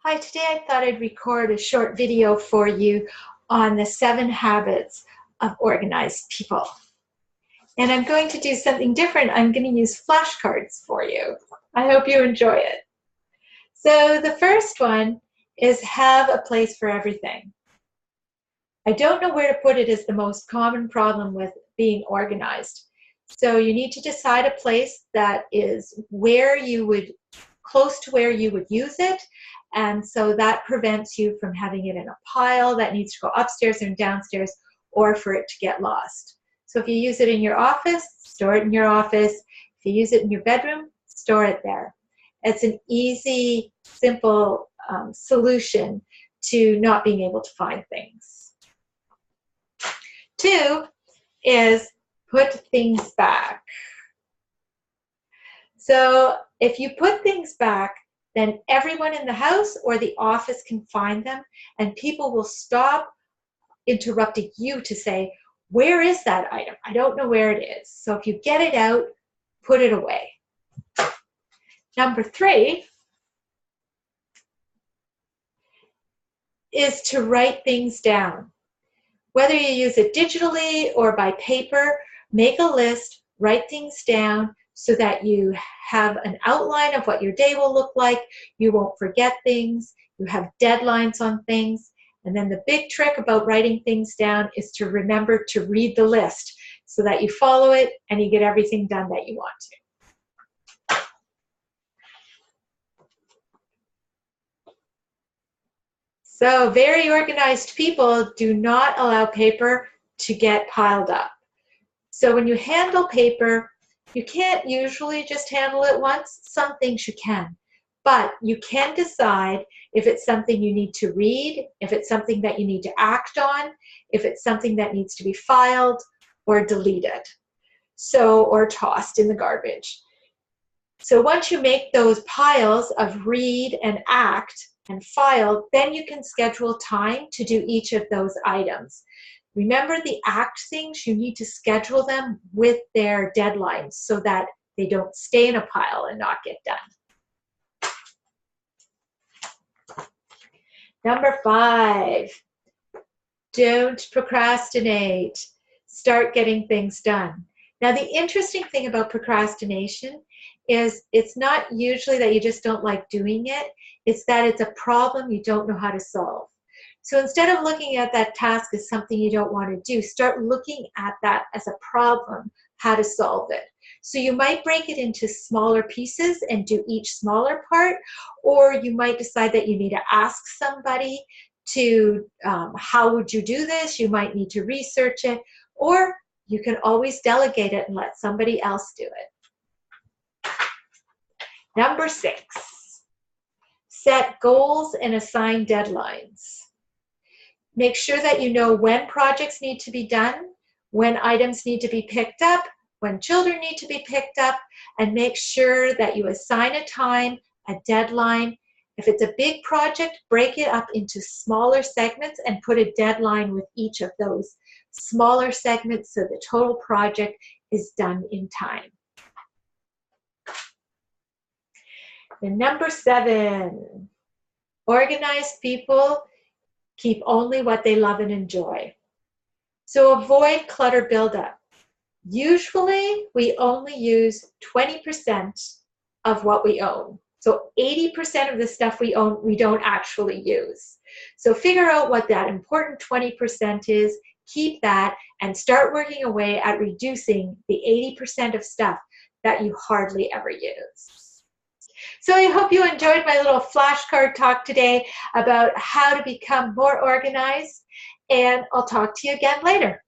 Hi, today I thought I'd record a short video for you on the 7 habits of organized people. And I'm going to do something different. I'm going to use flashcards for you. I hope you enjoy it. So the first one is have a place for everything. I don't know where to put it is the most common problem with being organized. So you need to decide a place that is where you would, close to where you would use it. And so that prevents you from having it in a pile that needs to go upstairs and downstairs or for it to get lost. So if you use it in your office, store it in your office. If you use it in your bedroom, store it there. It's an easy, simple solution to not being able to find things. 2 is put things back. So if you put things back, then everyone in the house or the office can find them, and people will stop interrupting you to say, where is that item? I don't know where it is. So if you get it out, put it away. Number 3 is to write things down. Whether you use it digitally or by paper, make a list, write things down so that you have an outline of what your day will look like. You won't forget things. You have deadlines on things. And then the big trick about writing things down is to remember to read the list so that you follow it and you get everything done that you want to. So very organized people do not allow paper to get piled up. So when you handle paper, you can't usually just handle it once. Some things you can, but you can decide if it's something you need to read, if it's something that you need to act on, if it's something that needs to be filed or deleted, or tossed in the garbage. So once you make those piles of read and act and file, then you can schedule time to do each of those items. Remember, the act things, you need to schedule them with their deadlines so that they don't stay in a pile and not get done. Number 5, don't procrastinate. Start getting things done. Now, the interesting thing about procrastination is it's not usually that you just don't like doing it. It's that it's a problem you don't know how to solve. So instead of looking at that task as something you don't want to do, start looking at that as a problem, how to solve it. So you might break it into smaller pieces and do each smaller part, or you might decide that you need to ask somebody to, how would you do this? You might need to research it, or you can always delegate it and let somebody else do it. Number 6, set goals and assign deadlines. Make sure that you know when projects need to be done, when items need to be picked up, when children need to be picked up, and make sure that you assign a time, a deadline. If it's a big project, break it up into smaller segments and put a deadline with each of those smaller segments so the total project is done in time. And number 7, organized people keep only what they love and enjoy. So avoid clutter buildup. Usually we only use 20% of what we own. So 80% of the stuff we own, we don't actually use. So figure out what that important 20% is, keep that, and start working away at reducing the 80% of stuff that you hardly ever use. So I hope you enjoyed my little flashcard talk today about how to become more organized, and I'll talk to you again later.